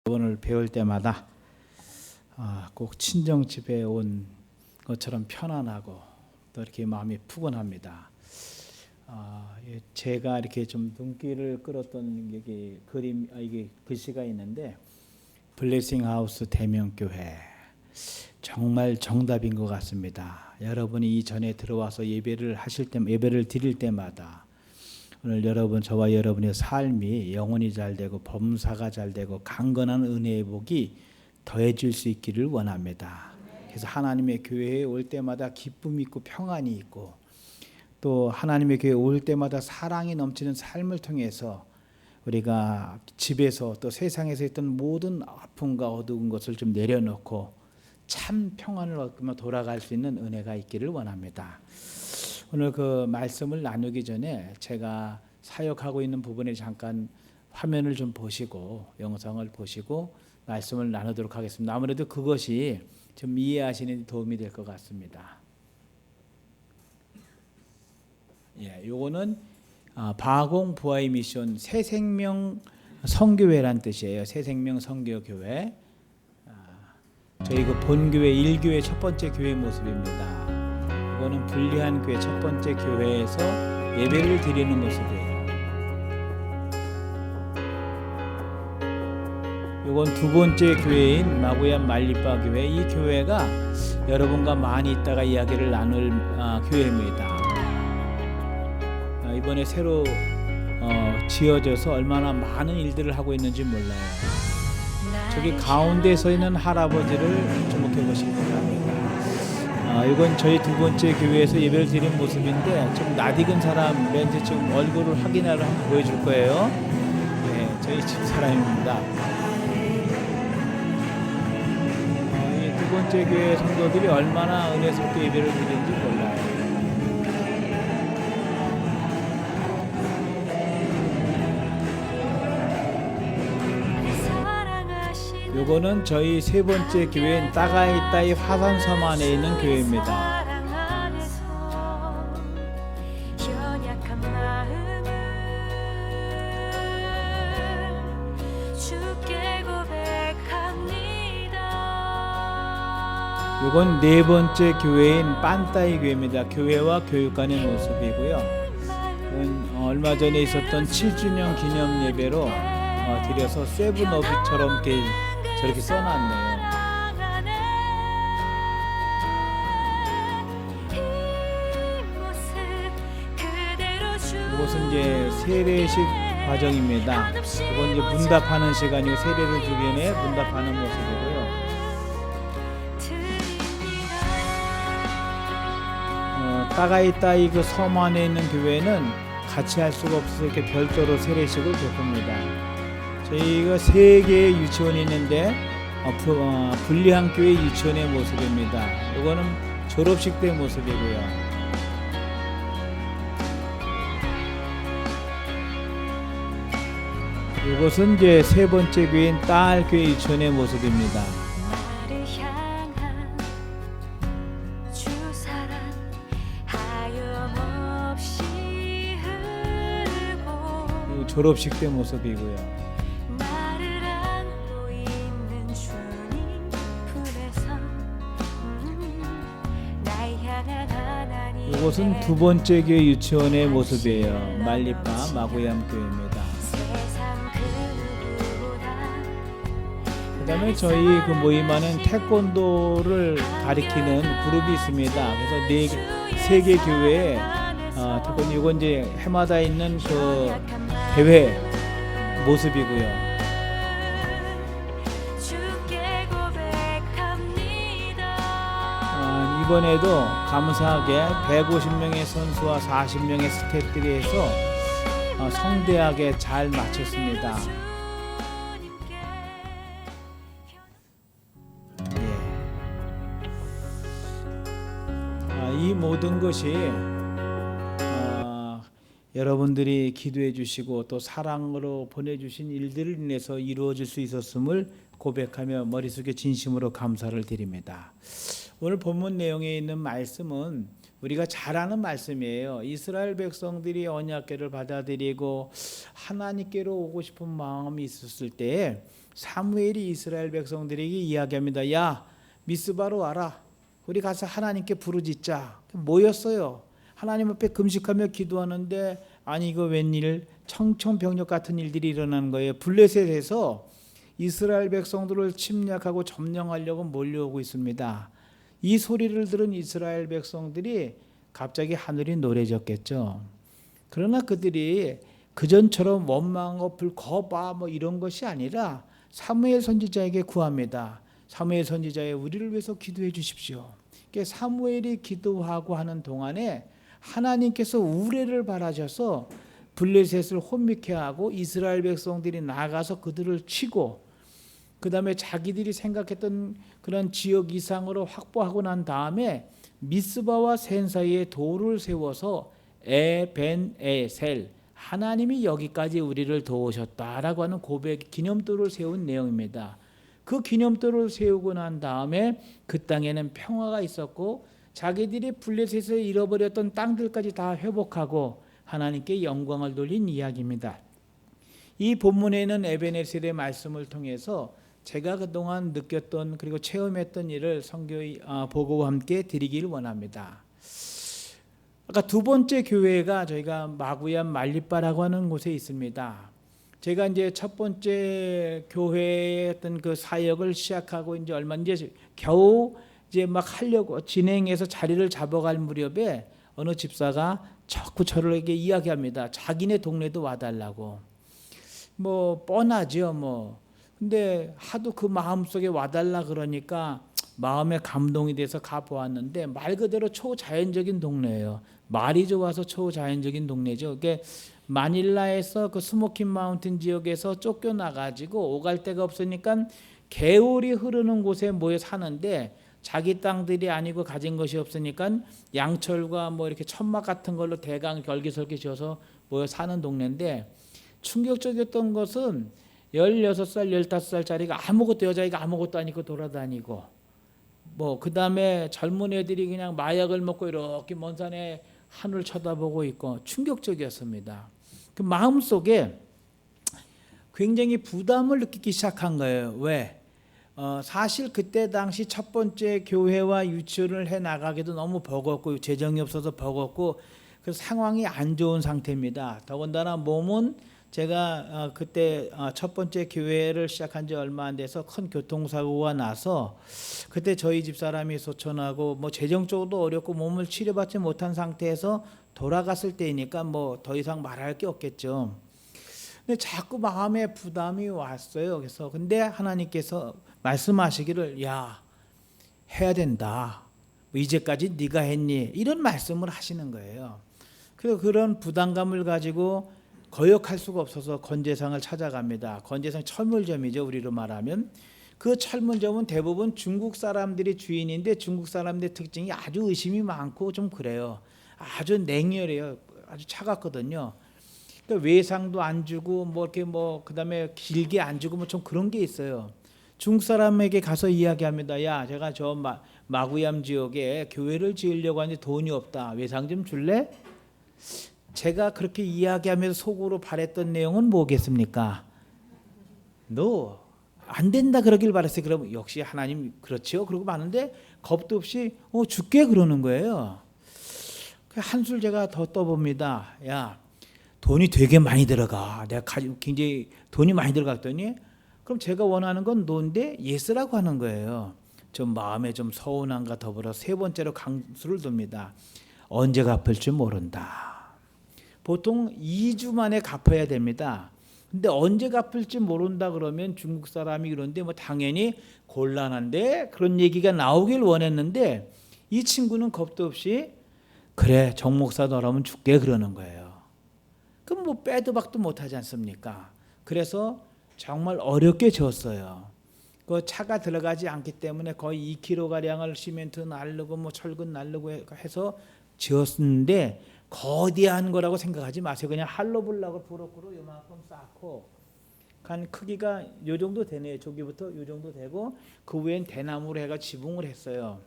오늘 배울 때마다 꼭 친정집에 온 것처럼 편안하고 또 이렇게 마음이 푸근합니다. 제가 이렇게 좀 눈길을 끌었던 여기 그림, 이게 글씨가 있는데 블레싱 하우스 대명교회 정말 정답인 것 같습니다. 여러분이 이 전에 들어와서 예배를 드릴 때마다 오늘 저와 여러분의 삶이 영혼이 잘 되고 범사가 잘 되고 강건한 은혜의 복이 더해질 수 있기를 원합니다. 그래서 하나님의 교회에 올 때마다 기쁨이 있고 평안이 있고 또 하나님의 교회에 올 때마다 사랑이 넘치는 삶을 통해서 우리가 집에서 또 세상에서 있던 모든 아픔과 어두운 것을 좀 내려놓고 참 평안을 얻으며 돌아갈 수 있는 은혜가 있기를 원합니다. 오늘 그 말씀을 나누기 전에 제가 사역하고 있는 부분에 잠깐 화면을 좀 보시고 영상을 보시고 말씀을 나누도록 하겠습니다. 아무래도 그것이 좀 이해하시는 데 도움이 될 것 같습니다. 요거는 바공 부하의 미션 새생명 선교회란 뜻이에요. 새생명 선교교회. 저희 그 본교회 1교회 첫 번째 교회 모습입니다. 이거는 불리한 교회 첫 번째 교회에서 예배를 드리는 모습이에요. 이건 두 번째 교회인 마구얀 말리빠 교회. 이 교회가 여러분과 많이 있다가 이야기를 나눌 교회입니다. 이번에 새로 지어져서 얼마나 많은 일들을 하고 있는지 몰라요. 저기 가운데 서 있는 할아버지를 주목해 보시기 바랍니다. 이건 저희 두 번째 교회에서 예배를 드린 모습인데 좀 낯익은 사람 멘트 지금 얼굴을 확인하러 한번 보여줄 거예요. 네, 저희 집 사람입니다. 이 두 번째 교회 성도들이 얼마나 은혜스럽게 예배를 드리는지 몰라요. 요거는 저희 세 번째 교회인 따가이따이 화산섬 안에 있는 교회입니다. 요건 네 번째 교회인 빤따이 교회입니다. 교회와 교육관의 모습이고요. 얼마 전에 있었던 7주년 기념 예배로 드려서 세븐업처럼 저렇게 써놨네요. 이것은 이제 세례식 과정입니다. 이건 이제 문답하는 시간이고 세례를 주기 전에 문답하는 모습이고요. 따가이따이 그 섬 안에 있는 교회는 같이 할 수가 없어서 이렇게 별도로 세례식을 베풉니다. 저희가 세 개의 유치원이 있는데 불리한 교회 유치원의 모습입니다. 이거는 졸업식 때 모습이고요. 이것은 이제 세 번째 교회인 딸 교회 유치원의 모습입니다. 졸업식 때 모습이고요. 이곳은 두 번째 교회 유치원의 모습이에요. 말리빠 마구얌 교회입니다. 그 다음에 저희 그 모임하는 태권도를 가리키는 그룹이 있습니다. 그래서 세 개 교회에 태권도 이건 이제 해마다 있는 그 대회 모습이고요. 이번에도 감사하게 150명의 선수와 40명의 스태프들이 해서 성대하게 잘 마쳤습니다. 이 모든 것이 여러분들이 기도해 주시고 또 사랑으로 보내주신 일들을 인해서 이루어질 수 있었음을 고백하며 머릿속에 진심으로 감사를 드립니다. 오늘 본문 내용에 있는 말씀은 우리가 잘 아는 말씀이에요. 이스라엘 백성들이 언약궤를 받아들이고 하나님께로 오고 싶은 마음이 있었을 때에 사무엘이 이스라엘 백성들에게 이야기합니다. 야, 미스바로 와라. 우리 가서 하나님께 부르짖자. 모였어요. 하나님 앞에 금식하며 기도하는데 아니 이거 웬일 청천벽력 같은 일들이 일어나는 거예요. 블레셋에서 이스라엘 백성들을 침략하고 점령하려고 몰려오고 있습니다. 이 소리를 들은 이스라엘 백성들이 갑자기 하늘이 노래졌겠죠. 그러나 그들이 그전처럼 원망하고 거봐 뭐 이런 것이 아니라 사무엘 선지자에게 구합니다. 사무엘 선지자에 우리를 위해서 기도해 주십시오. 사무엘이 기도하고 하는 동안에 하나님께서 우레를 바라셔서 블레셋을 혼미케 하고 이스라엘 백성들이 나가서 그들을 치고 그 다음에 자기들이 생각했던 그런 지역 이상으로 확보하고 난 다음에 미스바와 센 사이에 돌을 세워서 에벤에셀 하나님이 여기까지 우리를 도우셨다라고 하는 고백 기념돌을 세운 내용입니다. 그 기념돌을 세우고 난 다음에 그 땅에는 평화가 있었고 자기들이 블레셋에서 잃어버렸던 땅들까지 다 회복하고 하나님께 영광을 돌린 이야기입니다. 이 본문에는 에벤에셀의 말씀을 통해서 제가 그동안 느꼈던 그리고 체험했던 일을 선교 보고와 함께 드리기를 원합니다. 아까 두 번째 교회가 저희가 마구얌 말리바라고 하는 곳에 있습니다. 제가 이제 첫 번째 교회의 어떤 그 사역을 시작하고 이제 얼마 이제 겨우 이제 막 하려고 진행해서 자리를 잡아갈 무렵에 어느 집사가 자꾸 저에게 이야기합니다. 자기네 동네도 와달라고. 뭐 뻔하죠 뭐. 근데 하도 그 마음속에 와달라 그러니까 마음에 감동이 돼서 가보았는데 말 그대로 초자연적인 동네예요. 말이 좋아서 초자연적인 동네죠. 그게 마닐라에서 그 스모키 마운틴 지역에서 쫓겨나가지고 오갈 데가 없으니까 개울이 흐르는 곳에 모여 사는데 자기 땅들이 아니고 가진 것이 없으니까 양철과 뭐 이렇게 천막 같은 걸로 대강 결기설기 지어서 모여 사는 동네인데 충격적이었던 것은 16살, 15살짜리가 아무것도 여자애가 아무것도 아니고 돌아다니고 뭐 그다음에 젊은 애들이 그냥 마약을 먹고 이렇게 먼 산에 하늘 쳐다보고 있고 충격적이었습니다. 그 마음속에 굉장히 부담을 느끼기 시작한 거예요. 왜? 사실 그때 당시 첫 번째 교회와 유치원을 해 나가기도 너무 버겁고 재정이 없어서 버겁고 그 상황이 안 좋은 상태입니다. 더군다나 몸은 제가 그때 첫 번째 교회를 시작한 지 얼마 안 돼서 큰 교통사고가 나서 그때 저희 집사람이 소천하고 뭐 재정적으로도 어렵고 몸을 치료받지 못한 상태에서 돌아갔을 때이니까 뭐 더 이상 말할 게 없겠죠. 근데 자꾸 마음에 부담이 왔어요. 그래서 근데 하나님께서 말씀하시기를 야 해야 된다. 뭐 이제까지 네가 했니? 이런 말씀을 하시는 거예요. 그래서 그런 부담감을 가지고 거역할 수가 없어서 건재상을 찾아갑니다. 건재상 철물점이죠. 우리로 말하면. 그 철물점은 대부분 중국 사람들이 주인인데 중국 사람들의 특징이 아주 의심이 많고 좀 그래요. 아주 냉혈해요. 아주 차갑거든요. 그러니까 외상도 안 주고 뭐 이렇게 뭐 그다음에 길게 안 주고 뭐 좀 그런 게 있어요. 중국 사람에게 가서 이야기합니다. 야, 제가 저 마구얌 지역에 교회를 지으려고 하는데 돈이 없다. 외상 좀 줄래? 제가 그렇게 이야기하면서 속으로 바랬던 내용은 뭐겠습니까? 너 안 된다 그러길 바랬어요. 그럼 역시 하나님 그렇죠. 그러고 마는데 겁도 없이 줄게 그러는 거예요. 한술 제가 더 떠봅니다. 야, 돈이 되게 많이 들어가. 내가 굉장히 돈이 많이 들어갔더니 그럼 제가 원하는 건 너인데 예스라고 하는 거예요. 좀 마음에 좀 서운함과 더불어 세 번째로 강수를 둡니다. 언제 갚을 줄 모른다. 보통 2주 만에 갚아야 됩니다. 근데 언제 갚을지 모른다 그러면 중국 사람이 그런데 뭐 당연히 곤란한데 그런 얘기가 나오길 원했는데 이 친구는 겁도 없이 그래 정 목사 너라면 줄게 그러는 거예요. 그럼 뭐 빼도 박도 못하지 않습니까? 그래서 정말 어렵게 지었어요. 그 차가 들어가지 않기 때문에 거의 2kg 가량을 시멘트 날르고 뭐 철근 날르고 해서 지었는데 거대한 거라고 생각하지 마세요. 그냥 할로블락을 부럭부럭 요만큼 쌓고 간 크기가 요 정도 되네요. 저기부터 요 정도 되고 그 위엔 대나무로 해가 지붕을 했어요.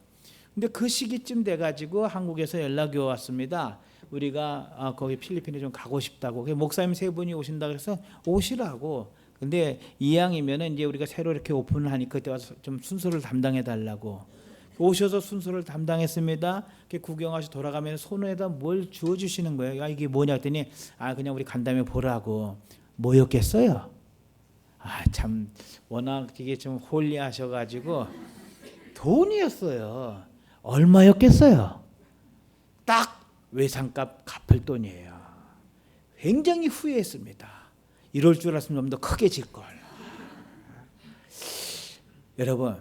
근데 그 시기쯤 돼가지고 한국에서 연락이 왔습니다. 우리가 거기 필리핀에 좀 가고 싶다고. 목사님 세 분이 오신다 그래서 오시라고. 근데 이왕이면은 이제 우리가 새로 이렇게 오픈을 하니까 그때 와서 좀 순서를 담당해 달라고 오셔서 순서를 담당했습니다. 이렇게 구경하시 돌아가면 손에다 뭘 주워 주시는 거예요. 야, 이게 뭐냐 했더니 그냥 우리 간 다음에 보라고. 뭐였겠어요? 참 워낙 이게 좀 홀리하셔가지고 돈이었어요. 얼마였겠어요? 딱 외상값 갚을 돈이에요. 굉장히 후회했습니다. 이럴 줄 알았으면 좀 더 크게 질 걸. 여러분,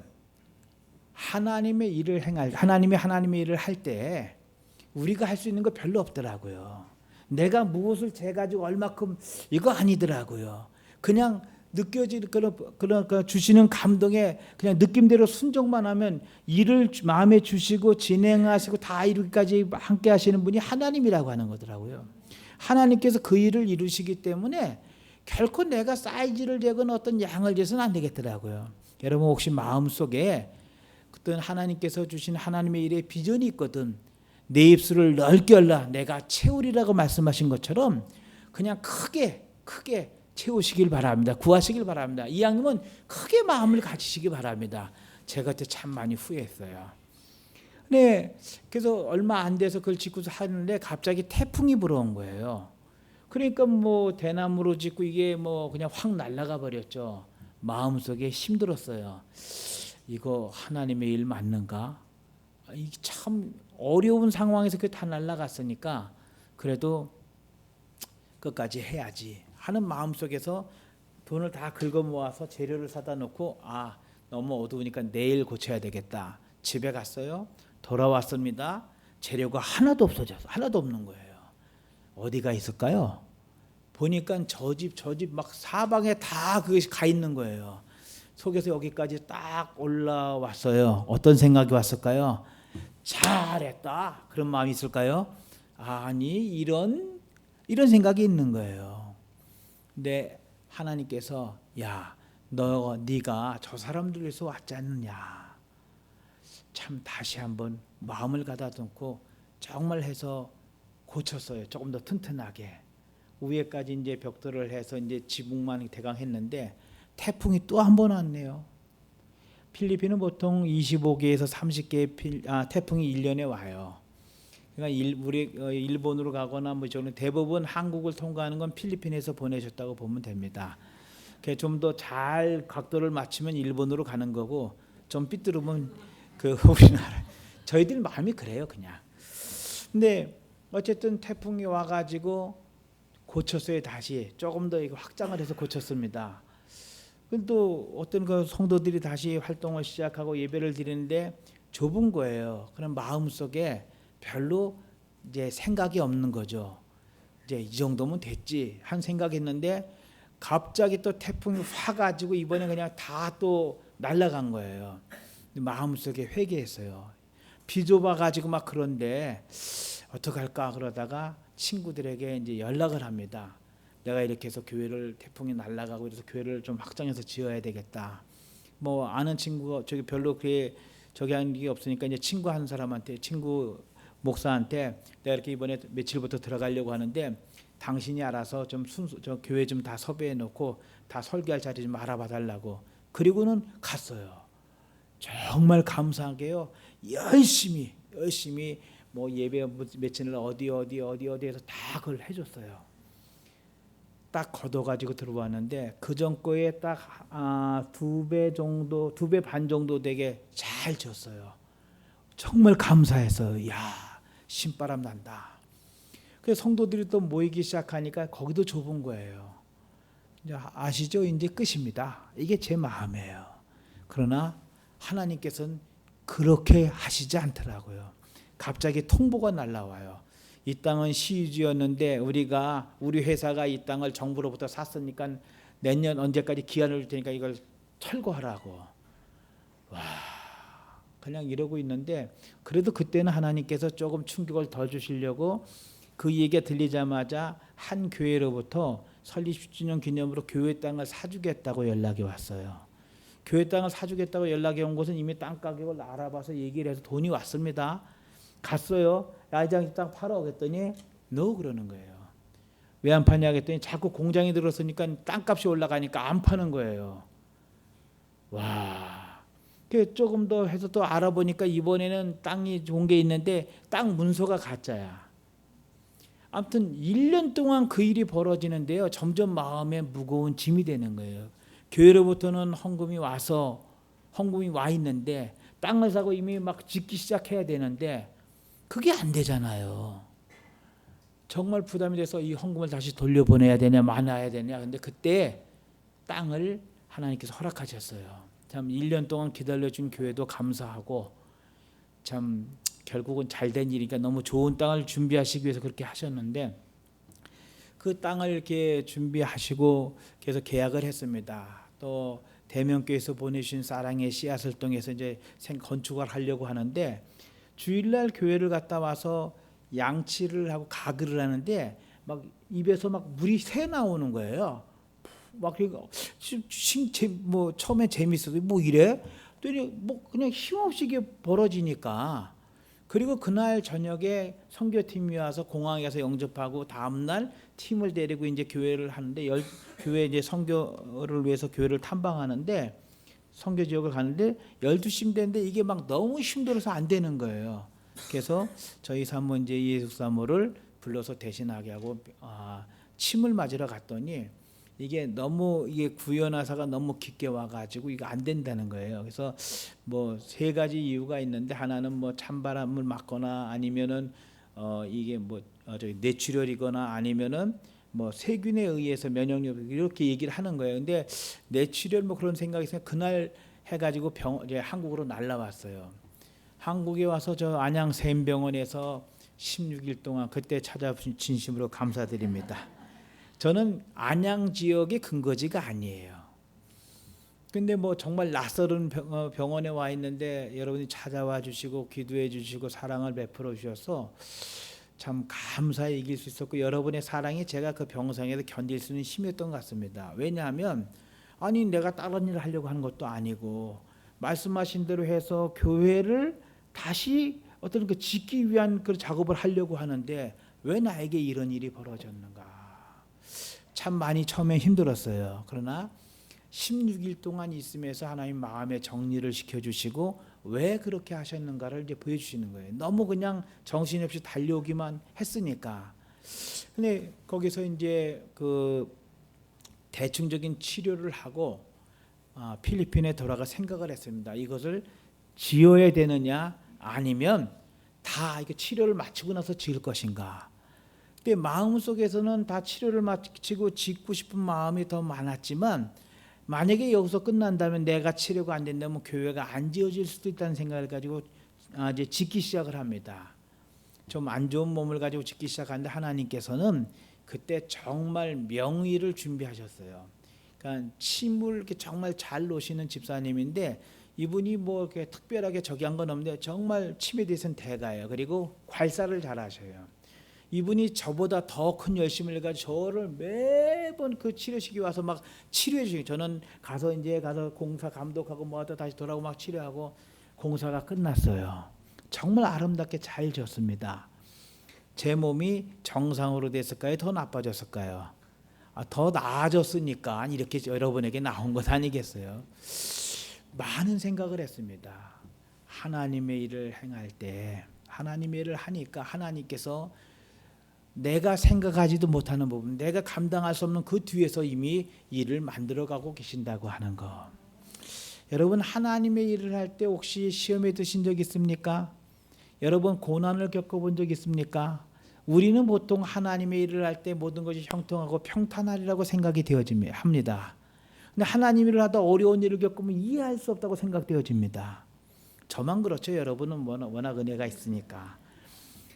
하나님의 일을 하나님의 일을 할 때 우리가 할 수 있는 거 별로 없더라고요. 내가 무엇을 재 가지고 얼마큼 이거 아니더라고요. 그냥 느껴지는 그런 주시는 감동에 그냥 느낌대로 순종만 하면 일을 마음에 주시고 진행하시고 다 이루기까지 함께 하시는 분이 하나님이라고 하는 거더라고요. 하나님께서 그 일을 이루시기 때문에 결코 내가 사이즈를 재거나 어떤 양을 재서는 안 되겠더라고요. 여러분 혹시 마음속에 어떤 하나님께서 주신 하나님의 일에 비전이 있거든 내 입술을 넓게 열라 내가 채우리라고 말씀하신 것처럼 그냥 크게 채우시길 바랍니다. 구하시길 바랍니다. 이왕이면 크게 마음을 가지시기 바랍니다. 제가 그때 참 많이 후회했어요. 네, 그래서 얼마 안 돼서 그걸 짓고서 하는데 갑자기 태풍이 불어온 거예요. 그러니까 뭐 대나무로 짓고 이게 뭐 그냥 확 날아가 버렸죠. 마음속에 힘들었어요. 이거 하나님의 일 맞는가? 이게 참 어려운 상황에서 그게 다 날아갔으니까 그래도 끝까지 해야지 하는 마음속에서 돈을 다 긁어 모아서 재료를 사다 놓고 너무 어두우니까 내일 고쳐야 되겠다. 집에 갔어요. 돌아왔습니다. 재료가 하나도 없어져서 하나도 없는 거예요. 어디가 있을까요? 보니까 저 집 막 사방에 다 그것이 가 있는 거예요. 속에서 여기까지 딱 올라왔어요. 어떤 생각이 왔을까요? 잘했다. 그런 마음이 있을까요? 아니 이런 생각이 있는 거예요. 근데 하나님께서 네가 저 사람들에서 왔지 않느냐. 참 다시 한번 마음을 가다듬고 정말 해서 고쳤어요. 조금 더 튼튼하게. 위에까지 이제 벽돌을 해서 이제 지붕만 대강 했는데 태풍이 또 한 번 왔네요. 필리핀은 보통 25개에서 30개의 태풍이 1년에 와요. 그러니까 우리 일본으로 가거나 뭐 저는 대부분 한국을 통과하는 건 필리핀에서 보내셨다고 보면 됩니다. 좀 더 잘 각도를 맞추면 일본으로 가는 거고 좀 삐뚤으면 우리나라 저희들 마음이 그래요 그냥. 근데 어쨌든 태풍이 와가지고 고쳤어요. 다시 조금 더 이거 확장을 해서 고쳤습니다. 또 어떤 성도들이 다시 활동을 시작하고 예배를 드리는데 좁은 거예요. 그런 마음속에 별로 이제 생각이 없는 거죠. 이제 이 정도면 됐지 한 생각했는데 갑자기 또 태풍이 와가지고 이번에 그냥 다 또 날아간 거예요. 마음속에 회개했어요. 비좁아가지고 막 그런데 어떡할까 그러다가 친구들에게 이제 연락을 합니다. 내가 이렇게 해서 교회를 태풍이 날아가고 그래서 교회를 좀 확장해서 지어야 되겠다. 뭐 아는 친구가 별로 저기 하는 게 없으니까 이제 친구 한 사람한테 친구 목사한테 내가 이렇게 이번에 며칠부터 들어가려고 하는데 당신이 알아서 좀 저 교회 좀 다 섭외해 놓고 다 설교할 자리 좀 알아봐 달라고. 그리고는 갔어요. 정말 감사하게요. 열심히 뭐 예배 며칠 어디에서 다 그걸 해줬어요. 딱 걷어가지고 들어왔는데 그전 거에 딱 2배 반 정도 되게 잘 졌어요. 정말 감사해서 신바람 난다. 그래서 성도들이 또 모이기 시작하니까 거기도 좁은 거예요. 아시죠? 이제 끝입니다. 이게 제 마음이에요. 그러나 하나님께서는 그렇게 하시지 않더라고요. 갑자기 통보가 날라와요. 이 땅은 시유지였는데 우리 회사가 이 땅을 정부로부터 샀으니까 내년 언제까지 기한을 줄 테니까 이걸 철거하라고. 그냥 이러고 있는데 그래도 그때는 하나님께서 조금 충격을 더 주시려고 그 얘기가 들리자마자 한 교회로부터 설립 10주년 기념으로 교회 땅을 사주겠다고 연락이 왔어요. 교회 땅을 사주겠다고 연락이 온 곳은 이미 땅 가격을 알아봐서 얘기를 해서 돈이 왔습니다. 갔어요. 야장 이 땅 팔아 그랬더니 no 그러는 거예요. 왜 안 파냐 했더니 자꾸 공장이 들어서니까 땅값이 올라가니까 안 파는 거예요. 와. 그 조금 더 해서 또 알아보니까 이번에는 땅이 좋은 게 있는데 땅 문서가 가짜야. 아무튼 1년 동안 그 일이 벌어지는데요. 점점 마음에 무거운 짐이 되는 거예요. 교회로부터는 헌금이 와 있는데 땅을 사고 이미 막 짓기 시작해야 되는데 그게 안 되잖아요. 정말 부담이 돼서 이 헌금을 다시 돌려보내야 되냐 마나야 되냐. 근데 그때 땅을 하나님께서 허락하셨어요. 참 1년 동안 기다려준 교회도 감사하고 참 결국은 잘된 일이니까 너무 좋은 땅을 준비하시기 위해서 그렇게 하셨는데 그 땅을 이렇게 준비하시고 계속 계약을 했습니다. 또 대명교회에서 보내주신 사랑의 씨앗을 통해서 이제 건축을 하려고 하는데 주일날 교회를 갔다 와서 양치를 하고 가글을 하는데 막 입에서 막 물이 새 나오는 거예요. 막 뭐 처음에 재밌어서 뭐 이래? 또 뭐 그냥 힘없이 이게 벌어지니까. 그리고 그날 저녁에 선교팀이 와서 공항에 가서 영접하고 다음 날 팀을 데리고 이제 교회를 하는데 교회 이제 선교를 위해서 교회를 탐방하는데 선교 지역을 가는데 12시쯤 됐는데 이게 막 너무 힘들어서 안 되는 거예요. 그래서 저희 사모 이제 예수 사모를 불러서 대신하게 하고 침을 맞으러 갔더니 이게 너무 이게 구연화사가 너무 깊게 와가지고 이거 안 된다는 거예요. 그래서 뭐 3가지 이유가 있는데 하나는 뭐 찬바람을 맞거나 아니면은 이게 뭐 뇌출혈이거나 아니면은 뭐 세균에 의해서 면역력 이렇게 얘기를 하는 거예요. 근데 뇌출혈 뭐 그런 생각이 있어요. 그날 해가지고 이제 한국으로 날라왔어요. 한국에 와서 저 안양 샘병원에서 16일 동안 그때 찾아주신 진심으로 감사드립니다. 저는 안양 지역의 근거지가 아니에요. 근데 뭐 정말 낯설은 병원에 와 있는데 여러분이 찾아와 주시고 기도해 주시고 사랑을 베풀어 주셔서 참 감사히 이길 수 있었고 여러분의 사랑이 제가 그 병상에서 견딜 수 있는 힘이었던 것 같습니다. 왜냐하면 아니 내가 다른 일을 하려고 하는 것도 아니고 말씀하신 대로 해서 교회를 다시 어떤 그 짓기 위한 그 작업을 하려고 하는데 왜 나에게 이런 일이 벌어졌는가. 참 많이 처음에 힘들었어요. 그러나 16일 동안 있으면서 하나님 마음의 정리를 시켜주시고 왜 그렇게 하셨는가를 이제 보여주시는 거예요. 너무 그냥 정신없이 달려오기만 했으니까. 근데 거기서 이제 그 대충적인 치료를 하고 필리핀에 돌아가 생각을 했습니다. 이것을 지어야 되느냐 아니면 다 이게 치료를 마치고 나서 지을 것인가. 근데 마음속에서는 다 치료를 마치고 짓고 싶은 마음이 더 많았지만 만약에 여기서 끝난다면 내가 치료가 안 된다면 교회가 안 지어질 수도 있다는 생각을 가지고 이제 짓기 시작을 합니다. 좀 안 좋은 몸을 가지고 짓기 시작하는데 하나님께서는 그때 정말 명의를 준비하셨어요. 그러니까 침을 이렇게 정말 잘 놓으시는 집사님인데 이분이 뭐 이렇게 특별하게 저기 한 건 없는데 정말 침에 대해서는 대가예요. 그리고 괄사를 잘 하셔요. 이분이 저보다 더 큰 열심을 가지고 저를 매번 그 치료식이 와서 막 치료해 주시고 저는 가서 공사 감독하고 뭐 하다 다시 돌아오고 막 치료하고 공사가 끝났어요. 정말 아름답게 잘 졌습니다. 제 몸이 정상으로 됐을까요? 더 나빠졌을까요? 더 나아졌으니까 이렇게 여러분에게 나온 것 아니겠어요? 많은 생각을 했습니다. 하나님의 일을 행할 때 하나님의 일을 하니까 하나님께서 내가 생각하지도 못하는 부분, 내가 감당할 수 없는 그 뒤에서 이미 일을 만들어가고 계신다고 하는 것. 여러분 하나님의 일을 할 때 혹시 시험에 드신 적 있습니까? 여러분 고난을 겪어본 적 있습니까? 우리는 보통 하나님의 일을 할 때 모든 것이 형통하고 평탄하리라고 생각이 합니다. 근데 하나님 일을 하다 어려운 일을 겪으면 이해할 수 없다고 생각되어집니다. 저만 그렇죠. 여러분은 워낙 은혜가 있으니까.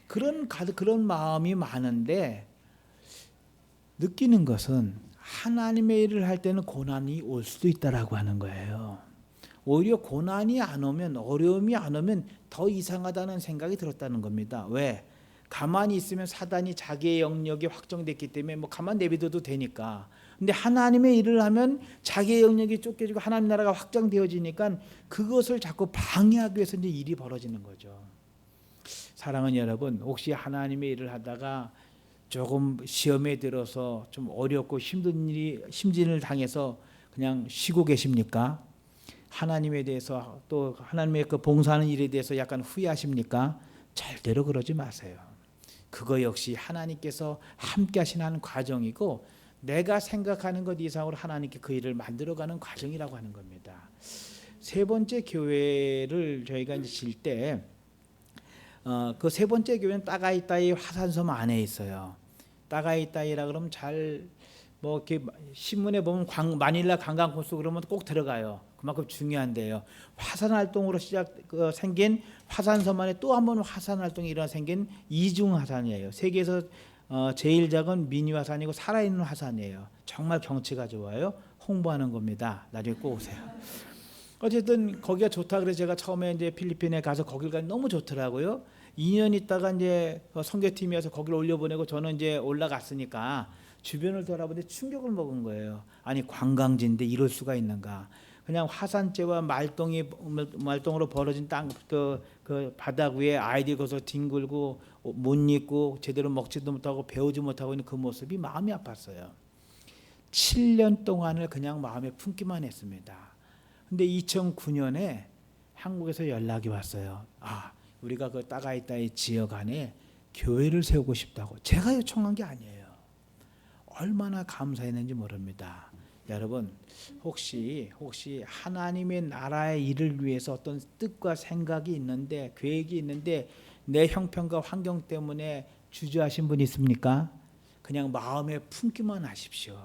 그런 마음이 많은데 느끼는 것은 하나님의 일을 할 때는 고난이 올 수도 있다라고 하는 거예요. 오히려 고난이 안 오면 어려움이 안 오면 더 이상하다는 생각이 들었다는 겁니다. 왜? 가만히 있으면 사단이 자기의 영역이 확정됐기 때문에 뭐 가만 내비둬도 되니까. 근데 하나님의 일을 하면 자기의 영역이 쫓겨지고 하나님 나라가 확장되어지니까 그것을 자꾸 방해하기 위해서 이제 일이 벌어지는 거죠. 사랑하는 여러분, 혹시 하나님의 일을 하다가 조금 시험에 들어서 좀 어렵고 힘든 일이 심진을 당해서 그냥 쉬고 계십니까? 하나님에 대해서 또 하나님의 그 봉사하는 일에 대해서 약간 후회하십니까? 절대로 그러지 마세요. 그거 역시 하나님께서 함께 하시는 과정이고 내가 생각하는 것 이상으로 하나님께 그 일을 만들어가는 과정이라고 하는 겁니다. 세 번째 교회를 저희가 이제 질 때 그 세 번째 교회는 따가이따이 화산섬 안에 있어요. 따가이따이라 그러면 잘 뭐 이렇게 신문에 보면 마닐라 관광 코스 그러면 꼭 들어가요. 그만큼 중요한데요. 화산 활동으로 생긴 화산섬 안에 또 한 번 화산 활동이 일어나 생긴 이중 화산이에요. 세계에서 제일 작은 미니 화산이고 살아있는 화산이에요. 정말 경치가 좋아요. 홍보하는 겁니다. 나중에 꼭 오세요. 어쨌든 거기가 좋다 그래서 제가 처음에 이제 필리핀에 가서 거길 가니 너무 좋더라고요. 2년 있다가 이제 선교팀이어서 거기를 올려보내고 저는 이제 올라갔으니까 주변을 돌아보는데 충격을 먹은 거예요. 아니 관광지인데 이럴 수가 있는가? 그냥 화산재와 말똥으로 벌어진 그 바닥 위에 아이들이 거기서 뒹굴고 못 입고 제대로 먹지도 못하고 배우지 못하고 있는 그 모습이 마음이 아팠어요. 7년 동안을 그냥 마음에 품기만 했습니다. 근데 2009년에 한국에서 연락이 왔어요. 우리가 그 따가이따이 지역 안에 교회를 세우고 싶다고. 제가 요청한 게 아니에요. 얼마나 감사했는지 모릅니다. 여러분 혹시 하나님의 나라의 일을 위해서 어떤 뜻과 생각이 있는데 계획이 있는데 내 형편과 환경 때문에 주저하신 분 있습니까? 그냥 마음에 품기만 하십시오.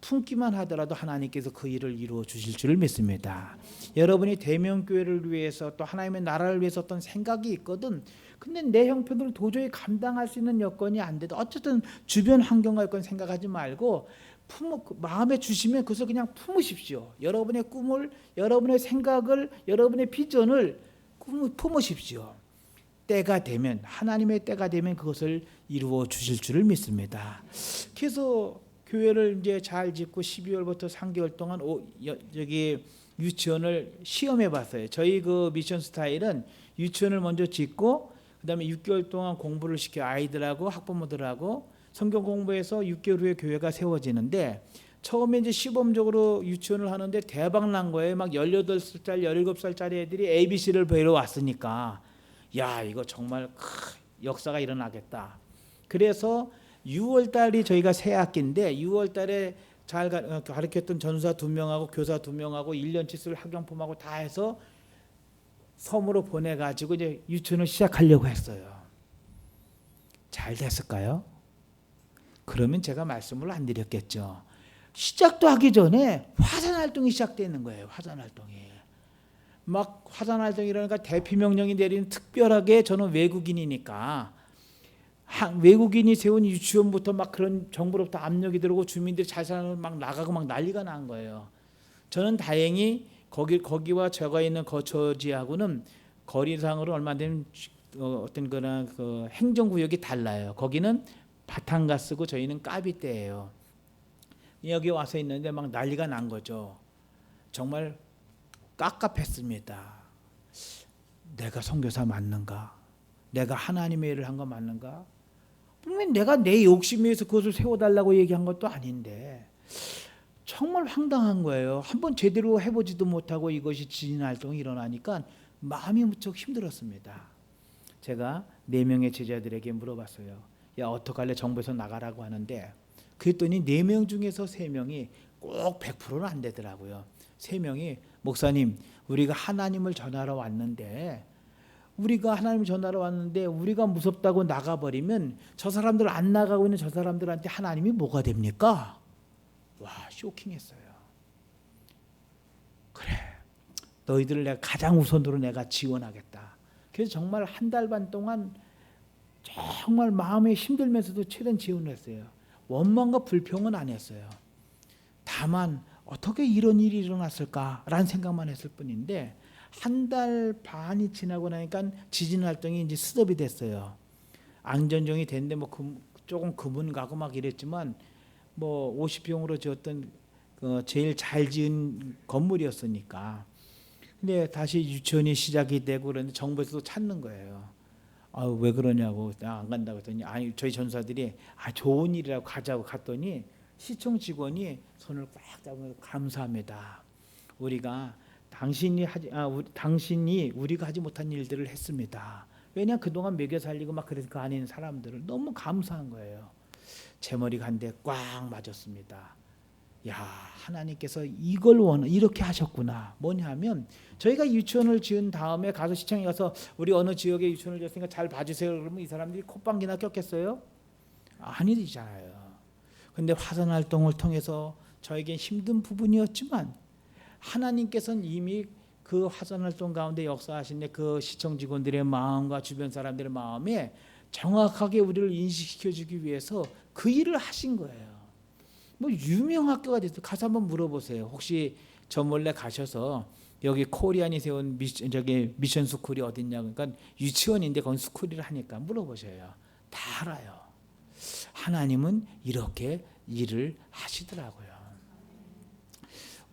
품기만 하더라도 하나님께서 그 일을 이루어 주실 줄을 믿습니다. 여러분이 대명교회를 위해서 또 하나님의 나라를 위해서 어떤 생각이 있거든. 근데 내 형편으로 도저히 감당할 수 있는 여건이 안 돼도 어쨌든 주변 환경과 여건 생각하지 말고 마음에 주시면 그것을 그냥 품으십시오. 여러분의 꿈을, 여러분의 생각을, 여러분의 비전을 품으십시오. 때가 되면 하나님의 때가 되면 그것을 이루어 주실 줄을 믿습니다. 그래서 교회를 이제 잘 짓고 12월부터 3개월 동안 여기 유치원을 시험해 봤어요. 저희 그 미션 스타일은 유치원을 먼저 짓고 그다음에 6개월 동안 공부를 시켜 아이들하고 학부모들하고 성경 공부해서 6개월 후에 교회가 세워지는데 처음에 이제 시범적으로 유치원을 하는데 대박 난 거예요. 막 18살, 17살짜리 애들이 ABC를 배우러 왔으니까 야, 이거 정말 역사가 일어나겠다. 그래서 6월 달이 저희가 새 학기인데 6월 달에 잘 가르쳤던 전사 2명하고 교사 2명하고 1년치 쓸 학용품하고 다 해서 섬으로 보내가지고 이제 유치원을 시작하려고 했어요. 잘 됐을까요? 그러면 제가 말씀을 안 드렸겠죠. 시작도 하기 전에 화산 활동이 시작되는 거예요. 화산 활동이. 막 화산 활동이 이러니까 대피 명령이 내리는 특별하게 저는 외국인이니까 외국인이 세운 유치원부터 막 그런 정부로부터 압력이 들어오고 주민들이 잘 사는 막 나가고 막 난리가 난 거예요. 저는 다행히 거기와 제가 있는 거처지하고는 거리상으로 얼마 되면 어떤 거나 그 행정구역이 달라요. 거기는 바탄가스고 저희는 까비떼예요. 여기 와서 있는데 막 난리가 난 거죠. 정말 깝깝했습니다. 내가 선교사 맞는가? 내가 하나님의 일을 한 거 맞는가? 분명히 내가 내 욕심에 의해서 그것을 세워달라고 얘기한 것도 아닌데 정말 황당한 거예요. 한번 제대로 해보지도 못하고 이것이 지진 활동이 일어나니까 마음이 무척 힘들었습니다. 제가 4명의 제자들에게 물어봤어요. 야, 어떡할래? 정부에서 나가라고 하는데 그랬더니 4명 중에서 3명이 꼭 100%는 안 되더라고요. 3명이 목사님, 우리가 하나님을 전하러 왔는데 우리가 무섭다고 나가버리면 저 사람들 안 나가고 있는 저 사람들한테 하나님이 뭐가 됩니까? 와, 쇼킹했어요. 그래, 너희들을 내가 가장 우선으로 내가 지원하겠다. 그래서 정말 1달 반 동안 정말 마음이 힘들면서도 최대한 지원을 했어요. 원망과 불평은 안 했어요. 다만 어떻게 이런 일이 일어났을까라는 생각만 했을 뿐인데 1달 반이 지나고 나니까 지진 활동이 이제 스톱이 됐어요. 안전정이 됐는데 뭐 조금 그분 가고 막 이랬지만 뭐 50평으로 지었던 제일 잘 지은 건물이었으니까. 근데 다시 유치원이 시작이 되고 그런데 정부에서도 찾는 거예요. 왜 그러냐고 나 안 간다고 했더니 아니 저희 전사들이 좋은 일이라고 가자고 갔더니 시청 직원이 손을 꽉 잡으면서 감사합니다. 우리가 당신이 우리가 하지 못한 일들을 했습니다. 왜냐 그동안 먹여 살리고 막 그래서 그 안에 있는 사람들을 너무 감사한 거예요. 제 머리가 한 대 꽉 맞았습니다. 야 하나님께서 이걸 이렇게 하셨구나. 뭐냐면 저희가 유치원을 지은 다음에 가서 시청에 가서 우리 어느 지역에 유치원을 지었으니까 잘 봐주세요. 그러면 이 사람들이 콧방귀나 꼈겠어요? 아니잖아요. 근데 화산 활동을 통해서 저에게 힘든 부분이었지만 하나님께서는 이미 그 화산 활동 가운데 역사하신 그 시청 직원들의 마음과 주변 사람들의 마음에 정확하게 우리를 인식시켜주기 위해서 그 일을 하신 거예요. 뭐 유명 학교가 됐어요. 가서 한번 물어보세요. 혹시 저 몰래 가셔서 여기 코리안이 세운 미션 스쿨이 어딨냐 그러니까 유치원인데 거기 스쿨이라 하니까 물어보셔요. 다 알아요. 하나님은 이렇게 일을 하시더라고요.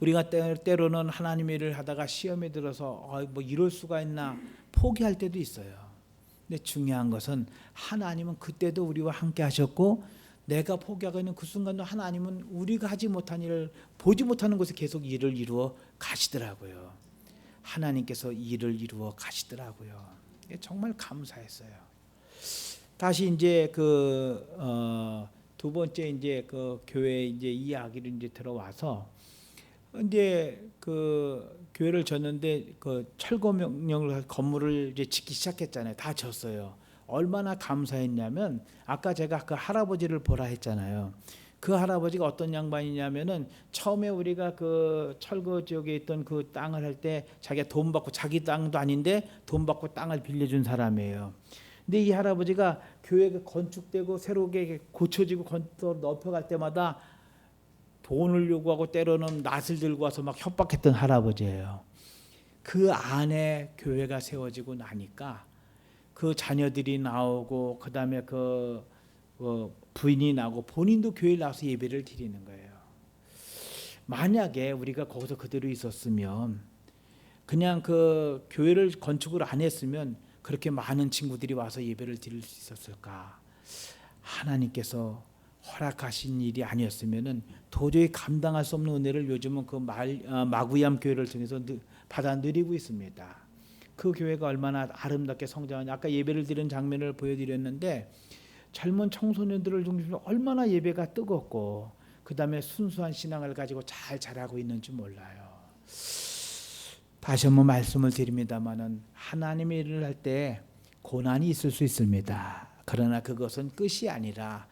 우리가 때로는 하나님의 일을 하다가 시험에 들어서 뭐 이럴 수가 있나 포기할 때도 있어요. 근데 중요한 것은 하나님은 그때도 우리와 함께 하셨고 내가 포기하고 있는 그 순간도 하나님은 우리가 하지 못한 일을 보지 못하는 곳에 계속 일을 이루어 가시더라고요. 하나님께서 일을 이루어 가시더라고요. 정말 감사했어요. 다시 이제 두 번째 이제 그 교회 이제 이야기를 이제 들어와서 이제 그 교회를 졌는데 그 철거 명령을 건물을 이제 짓기 시작했잖아요. 다 졌어요. 얼마나 감사했냐면 아까 제가 그 할아버지를 보라 했잖아요. 그 할아버지가 어떤 양반이냐면은 처음에 우리가 그 철거 지역에 있던 그 땅을 할 때 자기가 돈 받고 자기 땅도 아닌데 돈 받고 땅을 빌려준 사람이에요. 근데 이 할아버지가 교회가 건축되고 새롭게 고쳐지고 넓혀갈 때마다 돈을 요구하고 때로는 낫을 들고 와서 막 협박했던 할아버지예요. 그 안에 교회가 세워지고 나니까 그 자녀들이 나오고 그다음에 그 부인이 나오고 본인도 교회에 나와서 예배를 드리는 거예요. 만약에 우리가 거기서 그대로 있었으면 그냥 그 교회를 건축을 안 했으면 그렇게 많은 친구들이 와서 예배를 드릴 수 있었을까? 하나님께서 허락하신 일이 아니었으면은 도저히 감당할 수 없는 은혜를 요즘은 그 마구얌 교회를 통해서 받아 누리고 있습니다. 그 교회가 얼마나 아름답게 성장하냐. 아까 예배를 드리는 장면을 보여드렸는데 젊은 청소년들을 중심으로 얼마나 예배가 뜨겁고 그 다음에 순수한 신앙을 가지고 잘 자라고 있는지 몰라요. 다시 한번 말씀을 드립니다마는 하나님의 일을 할 때 고난이 있을 수 있습니다. 그러나 그것은 끝이 아니라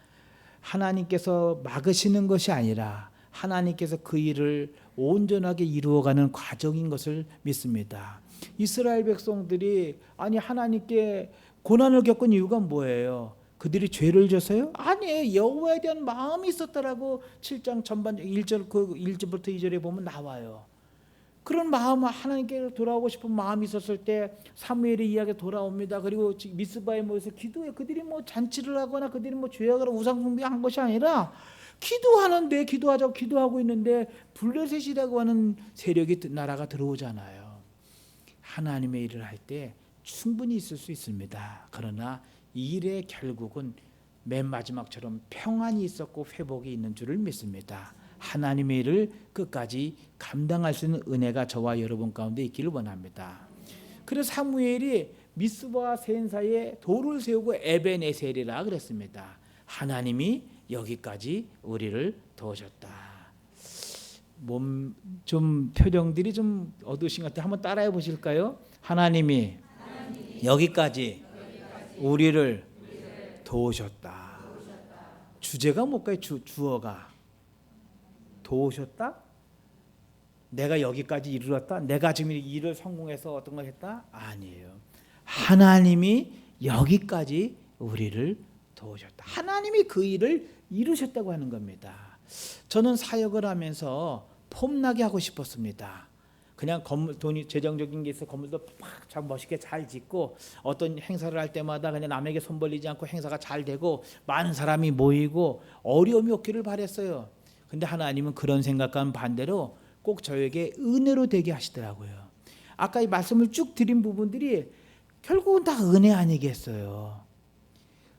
하나님께서 막으시는 것이 아니라 하나님께서 그 일을 온전하게 이루어가는 과정인 것을 믿습니다. 이스라엘 백성들이 아니 하나님께 고난을 겪은 이유가 뭐예요? 그들이 죄를 져서요? 아니에요. 여호와에 대한 마음이 있었다라고 7장 전반 1절 그 1절부터 2절에 보면 나와요. 그런 마음 하나님께 돌아오고 싶은 마음이 있었을 때 사무엘의 이야기가 돌아옵니다. 그리고 미스바에 모여서 기도해. 그들이 뭐 잔치를 하거나 그들이 뭐 죄악을 우상 숭배한 것이 아니라 기도하는데 기도하자고 기도하고 있는데 블레셋이라고 하는 세력이 나라가 들어오잖아요. 하나님의 일을 할 때 충분히 있을 수 있습니다. 그러나 이 일의 결국은 맨 마지막처럼 평안이 있었고 회복이 있는 줄을 믿습니다. 하나님의 일을 끝까지 감당할 수 있는 은혜가 저와 여러분 가운데 있기를 원합니다. 그래서 사무엘이 미스바와 센 사이에 돌을 세우고 에벤에셀이라 그랬습니다. 하나님이 여기까지 우리를 도우셨다. 몸 좀 표정들이 좀 어두우신 것 같아요. 한번 따라해 보실까요? 하나님이 여기까지 우리를 도우셨다. 주제가 뭘까요? 주어가 도우셨다? 내가 여기까지 이르렀다? 내가 지금 이 일을 성공해서 어떤 걸 했다? 아니에요. 하나님이 여기까지 우리를 도우셨다. 하나님이 그 일을 이루셨다고 하는 겁니다. 저는 사역을 하면서 폼나게 하고 싶었습니다. 그냥 건물 돈이 재정적인 게 있어 건물도 참 멋있게 잘 짓고 어떤 행사를 할 때마다 그냥 남에게 손 벌리지 않고 행사가 잘 되고 많은 사람이 모이고 어려움이 없기를 바랬어요. 근데 하나님은 그런 생각과는 반대로 꼭 저에게 은혜로 되게 하시더라고요. 아까 이 말씀을 쭉 드린 부분들이 결국은 다 은혜 아니겠어요.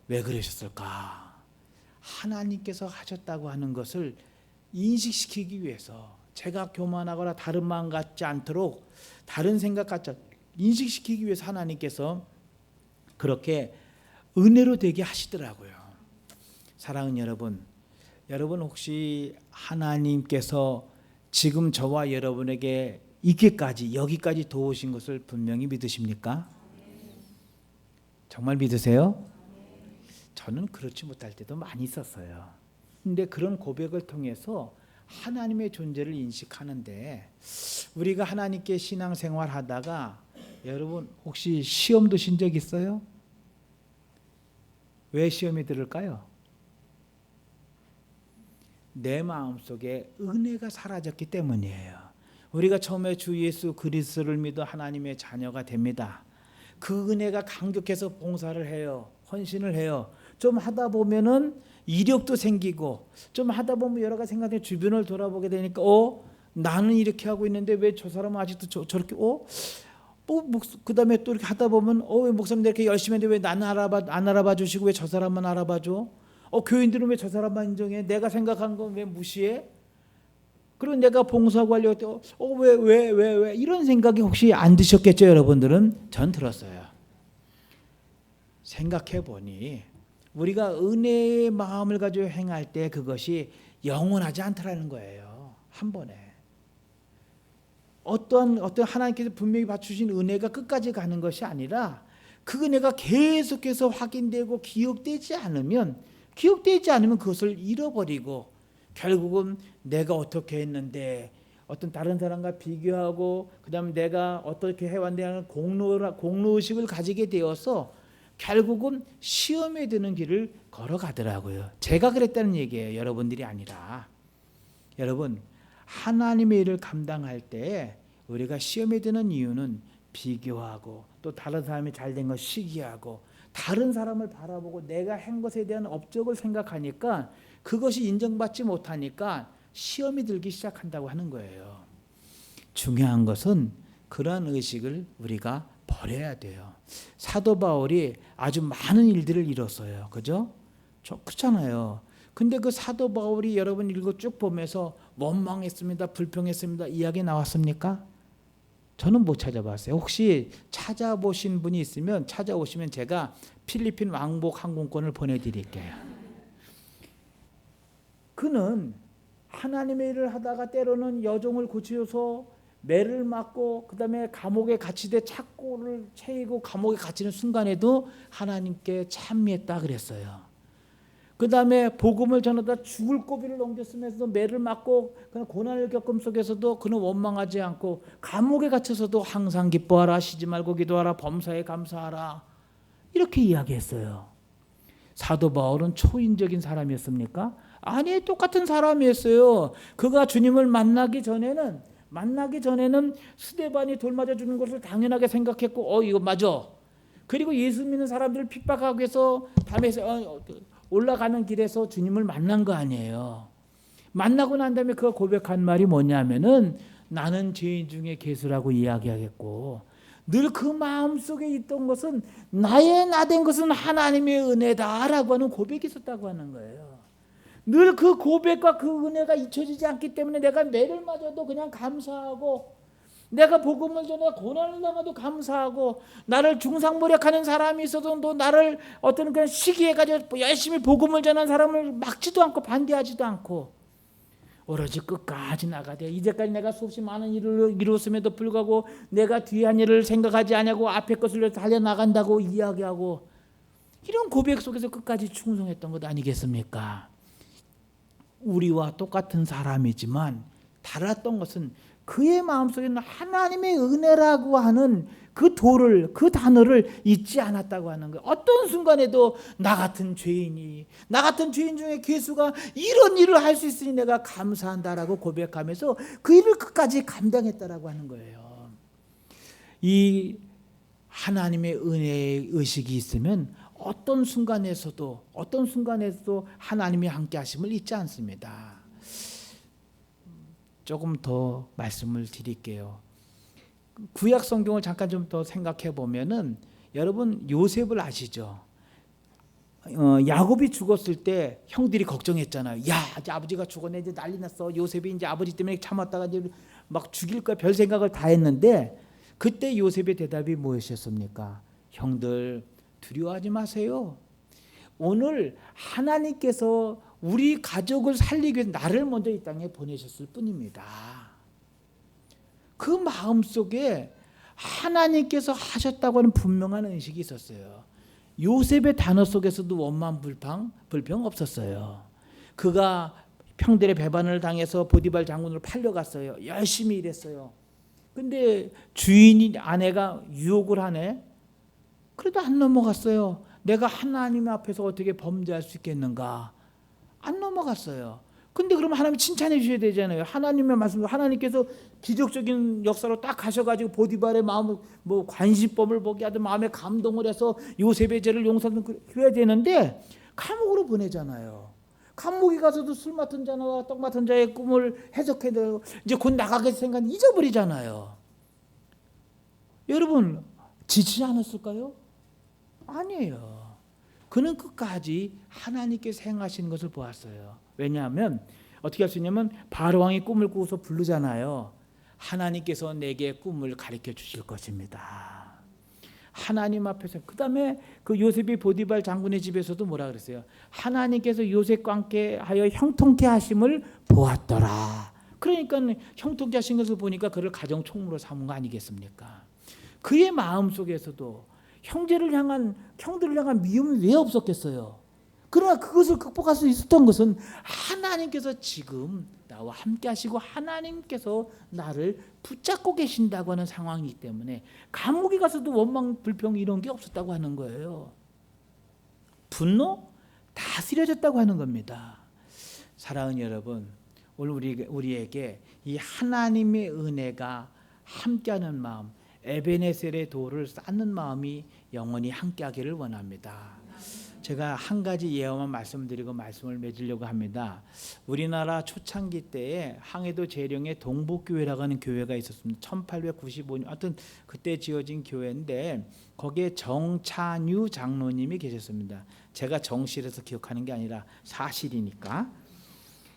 왜 그러셨을까? 하나님께서 하셨다고 하는 것을 인식시키기 위해서, 제가 교만하거나 다른 마음 갖지 않도록, 다른 생각 갖지 않도록 인식시키기 위해서 하나님께서 그렇게 은혜로 되게 하시더라고요. 사랑하는 여러분 혹시 하나님께서 지금 저와 여러분에게 여기까지 도우신 것을 분명히 믿으십니까? 정말 믿으세요? 저는 그렇지 못할 때도 많이 있었어요. 근데 그런 고백을 통해서 하나님의 존재를 인식하는데, 우리가 하나님께 신앙생활 하다가 여러분 혹시 시험 드신 적 있어요? 왜 시험이 들을까요? 내 마음속에 은혜가 사라졌기 때문이에요. 우리가 처음에 주 예수 그리스도를 믿어 하나님의 자녀가 됩니다. 그 은혜가 강력해서 봉사를 해요. 헌신을 해요. 좀 하다 보면은 이력도 생기고, 좀 하다 보면 여러 가지 생각에 주변을 돌아보게 되니까 나는 이렇게 하고 있는데 왜 저 사람은 아직도 저렇게 그다음에 또 이렇게 하다 보면 왜 목사님들 이렇게 열심히 했는데 왜 나는 안 알아봐 주시고 왜 저 사람만 알아봐 줘? 교인들은 왜 저 사람만 인정해? 내가 생각한 건 왜 무시해? 그리고 내가 봉사하고 하려고 때 왜 이런 생각이 혹시 안 드셨겠죠, 여러분들은? 전 들었어요. 생각해 보니 우리가 은혜의 마음을 가지고 행할 때 그것이 영원하지 않더라는 거예요. 한 번에 어떤 하나님께서 분명히 받주신 은혜가 끝까지 가는 것이 아니라, 그 은혜가 계속해서 확인되고 기억되지 않으면 그것을 잃어버리고, 결국은 내가 어떻게 했는데 어떤 다른 사람과 비교하고, 그다음 내가 어떻게 해왔는데 하는 공로의식을 가지게 되어서 결국은 시험에 드는 길을 걸어가더라고요. 제가 그랬다는 얘기예요, 여러분들이 아니라. 여러분, 하나님의 일을 감당할 때 우리가 시험에 드는 이유는 비교하고, 또 다른 사람이 잘된 거 시기하고, 다른 사람을 바라보고 내가 한 것에 대한 업적을 생각하니까 그것이 인정받지 못하니까 시험이 들기 시작한다고 하는 거예요. 중요한 것은 그러한 의식을 우리가 버려야 돼요. 사도 바울이 아주 많은 일들을 이뤘어요. 그죠? 그렇잖아요. 근데 그 사도 바울이 여러분 읽고 쭉 보면서 원망했습니다, 불평했습니다, 이야기 나왔습니까? 저는 못 찾아봤어요. 혹시 찾아보신 분이 있으면 찾아오시면 제가 필리핀 왕복 항공권을 보내드릴게요. 그는 하나님의 일을 하다가 때로는 여종을 고치어서 매를 맞고, 그 다음에 감옥에 갇히되 착고를 채이고 감옥에 갇히는 순간에도 하나님께 찬미했다 그랬어요. 그 다음에 복음을 전하다 죽을 고비를 넘겼으면서도 매를 맞고 고난을 겪음 속에서도 그는 원망하지 않고, 감옥에 갇혀서도 항상 기뻐하라, 쉬지 말고 기도하라, 범사에 감사하라, 이렇게 이야기했어요. 사도 바울은 초인적인 사람이었습니까? 아니, 똑같은 사람이었어요. 그가 주님을 만나기 전에는 스데반이 돌 맞아 주는 것을 당연하게 생각했고, 이거 맞아. 그리고 예수 믿는 사람들을 핍박하기 위해서 밤에 올라가는 길에서 주님을 만난 거 아니에요. 만나고 난 다음에 그가 고백한 말이 뭐냐면은, 나는 죄인 중에 괴수라고 이야기하겠고, 늘 그 마음속에 있던 것은 나의 나된 것은 하나님의 은혜다라고 하는 고백이 있었다고 하는 거예요. 늘 그 고백과 그 은혜가 잊혀지지 않기 때문에 내가 매를 맞아도 그냥 감사하고, 내가 복음을 전해 고난을 당해도 감사하고, 나를 중상모략하는 사람이 있어도 또 나를 어떤 그런 시기에 가지고 열심히 복음을 전하는 사람을 막지도 않고 반대하지도 않고 오로지 끝까지 나가되, 이제까지 내가 수없이 많은 일을 이루었음에도 불구하고 내가 뒤에 한 일을 생각하지 않냐고 앞에 것을 위해서 달려나간다고 이야기하고, 이런 고백 속에서 끝까지 충성했던 것 아니겠습니까? 우리와 똑같은 사람이지만 달랐던 것은 그의 마음속에는 하나님의 은혜라고 하는 그 단어를 잊지 않았다고 하는 거예요. 어떤 순간에도 나 같은 죄인 중에 괴수가 이런 일을 할 수 있으니 내가 감사한다라고 고백하면서 그 일을 끝까지 감당했다라고 하는 거예요. 이 하나님의 은혜의 의식이 있으면 어떤 순간에서도 하나님이 함께 하심을 잊지 않습니다. 조금 더 말씀을 드릴게요. 구약 성경을 잠깐 좀 더 생각해 보면은, 여러분 요셉을 아시죠? 야곱이 죽었을 때 형들이 걱정했잖아요. 야, 이제 아버지가 죽었네, 이제 난리 났어. 요셉이 이제 아버지 때문에 참았다가 이제 막 죽일 거야. 별 생각을 다 했는데 그때 요셉의 대답이 무엇이었습니까? 형들 두려워하지 마세요. 오늘 하나님께서 우리 가족을 살리기 위해서 나를 먼저 이 땅에 보내셨을 뿐입니다. 그 마음속에 하나님께서 하셨다고 하는 분명한 의식이 있었어요. 요셉의 단어 속에서도 원망 불평 없었어요. 그가 형들의 배반을 당해서 보디발 장군으로 팔려갔어요. 열심히 일했어요. 근데 주인이 아내가 유혹을 하네. 그래도 안 넘어갔어요. 내가 하나님 앞에서 어떻게 범죄할 수 있겠는가? 안 넘어갔어요. 근데 그러면 하나님 칭찬해 주셔야 되잖아요. 하나님의 말씀으로 하나님께서 기적적인 역사로 딱 가셔가지고 보디발의 마음을 뭐 관심법을 보게 하든 마음에 감동을 해서 요셉의 죄를 용서하든 그래야 되는데 감옥으로 보내잖아요. 감옥에 가서도 술 맡은 자와 떡 맡은 자의 꿈을 해석해도 이제 곧 나가겠을 생각 잊어버리잖아요. 여러분 지치지 않았을까요? 아니에요. 그는 끝까지 하나님께서 행하시는 것을 보았어요. 왜냐하면 어떻게 할 수 있냐면 바로 왕이 꿈을 꾸고서 부르잖아요. 하나님께서 내게 꿈을 가르쳐 주실 것입니다. 하나님 앞에서 그다음에 그 요셉이 보디발 장군의 집에서도 뭐라 그랬어요? 하나님께서 요셉과 함께 하여 형통케 하심을 보았더라. 그러니까 형통케 하신 것을 보니까 그를 가정 총무로 삼은 거 아니겠습니까? 그의 마음 속에서도 형들을 향한 미움이 왜 없었겠어요? 그러나 그것을 극복할 수 있었던 것은 하나님께서 지금 나와 함께 하시고 하나님께서 나를 붙잡고 계신다고 하는 상황이기 때문에 감옥에 가서도 원망, 불평 이런 게 없었다고 하는 거예요. 분노? 다스려졌다고 하는 겁니다. 사랑하는 여러분, 오늘 우리에게 이 하나님의 은혜가 함께하는 마음, 에베네셀의 도를 쌓는 마음이 영원히 함께하기를 원합니다. 제가 한 가지 예언만 말씀드리고 말씀을 맺으려고 합니다. 우리나라 초창기 때에 항해도 재령의 동북교회라고 하는 교회가 있었습니다. 1895년 하여튼 그때 지어진 교회인데 거기에 정찬유 장로님이 계셨습니다. 제가 정실에서 기억하는 게 아니라 사실이니까.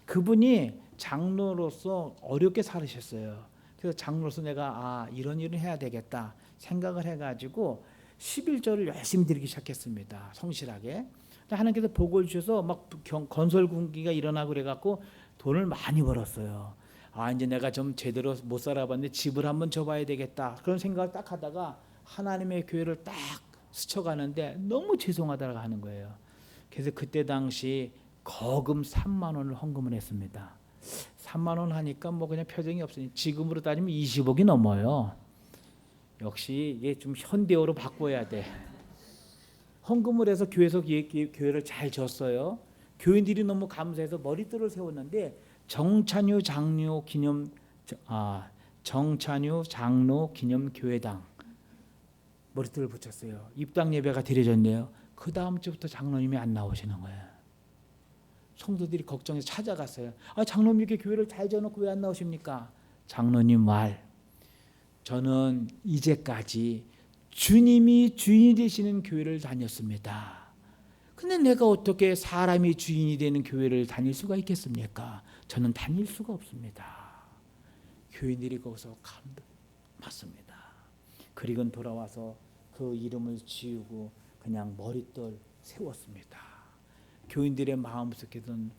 그분이 장로로서 어렵게 살으셨어요. 그래서 장로로서 내가 이런 일을 해야 되겠다 생각을 해가지고 11절을 열심히 드리기 시작했습니다. 성실하게. 하나님께서 복을 주셔서 막 건설 군기가 일어나고 그래갖고 돈을 많이 벌었어요. 이제 내가 좀 제대로 못 살아봤는데 집을 한번 줘봐야 되겠다. 그런 생각을 딱 하다가 하나님의 교회를 딱 스쳐가는데 너무 죄송하다고 하는 거예요. 그래서 그때 당시 거금 3만 원을 헌금을 했습니다. 3만 원 하니까 뭐 그냥 표정이 없으니 지금으로 따지면 20억이 넘어요. 역시 이게 좀 현대어로 바꿔야 돼. 헌금을 해서 교회에서 교회를 잘 졌어요. 교인들이 너무 감사해서 머리띠를 세웠는데 정찬유 장로 기념 교회당 머리띠를 붙였어요. 입당 예배가 드려졌네요. 그 다음 주부터 장로님이 안 나오시는 거예요. 성도들이 걱정해서 찾아갔어요. 장로님 이렇게 교회를 잘 져놓고 왜 안 나오십니까? 장로님 말. 저는 이제까지 주님이 주인이 되시는 교회를 다녔습니다. 근데 내가 어떻게 사람이 주인이 되는 교회를 다닐 수가 있겠습니까? 저는 다닐 수가 없습니다. 교인들이 거기서 맞습니다. 그리고 돌아와서 그 이름을 지우고 그냥 머리떨 세웠습니다. 교인들의 마음속에는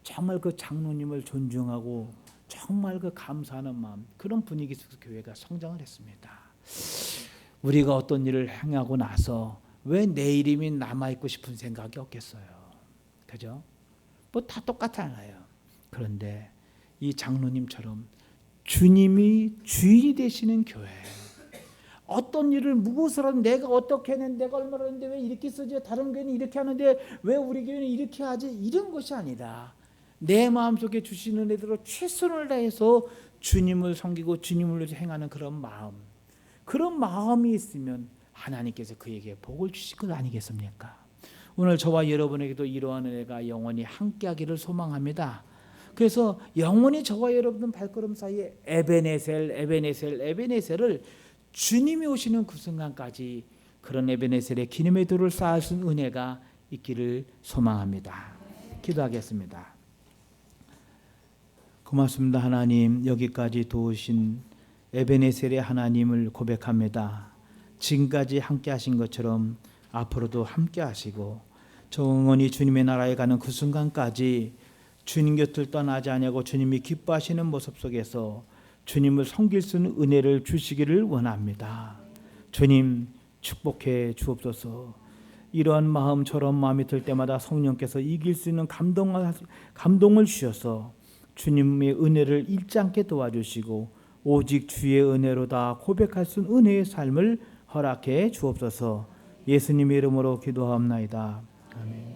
정말 그 장로님을 존중하고 정말 그 감사하는 마음, 그런 분위기 속에서 교회가 성장을 했습니다. 우리가 어떤 일을 행하고 나서 왜 내 이름이 남아있고 싶은 생각이 없겠어요. 그죠? 뭐 다 똑같잖아요. 그런데 이 장로님처럼 주님이 주인이 되시는 교회, 어떤 일을 무엇을 하든 내가 어떻게 했는데 내가 얼마나 했는데 왜 이렇게 쓰지, 다른 교회는 이렇게 하는데 왜 우리 교회는 이렇게 하지, 이런 것이 아니라 내 마음속에 주신 은혜대로 최선을 다해서 주님을 섬기고 주님을 위해서 행하는 그런 마음이 있으면 하나님께서 그에게 복을 주실 것 아니겠습니까? 오늘 저와 여러분에게도 이러한 은혜가 영원히 함께하기를 소망합니다. 그래서 영원히 저와 여러분 발걸음 사이에 에베네셀을 주님이 오시는 그 순간까지 그런 에베네셀의 기념의 돌을 쌓을 수 있는 은혜가 있기를 소망합니다. 기도하겠습니다. 고맙습니다. 하나님, 여기까지 도우신 에베네셀의 하나님을 고백합니다. 지금까지 함께 하신 것처럼 앞으로도 함께 하시고 영원히 주님의 나라에 가는 그 순간까지 주님 곁을 떠나지 아니하고 주님이 기뻐하시는 모습 속에서 주님을 섬길 수 있는 은혜를 주시기를 원합니다. 주님 축복해 주옵소서. 이러한 마음 저런 마음이 들 때마다 성령께서 이길 수 있는 감동을 주셔서 주님의 은혜를 잃지 않게 도와주시고 오직 주의 은혜로다 고백할 수 있는 은혜의 삶을 허락해 주옵소서. 예수님의 이름으로 기도하옵나이다. 아멘.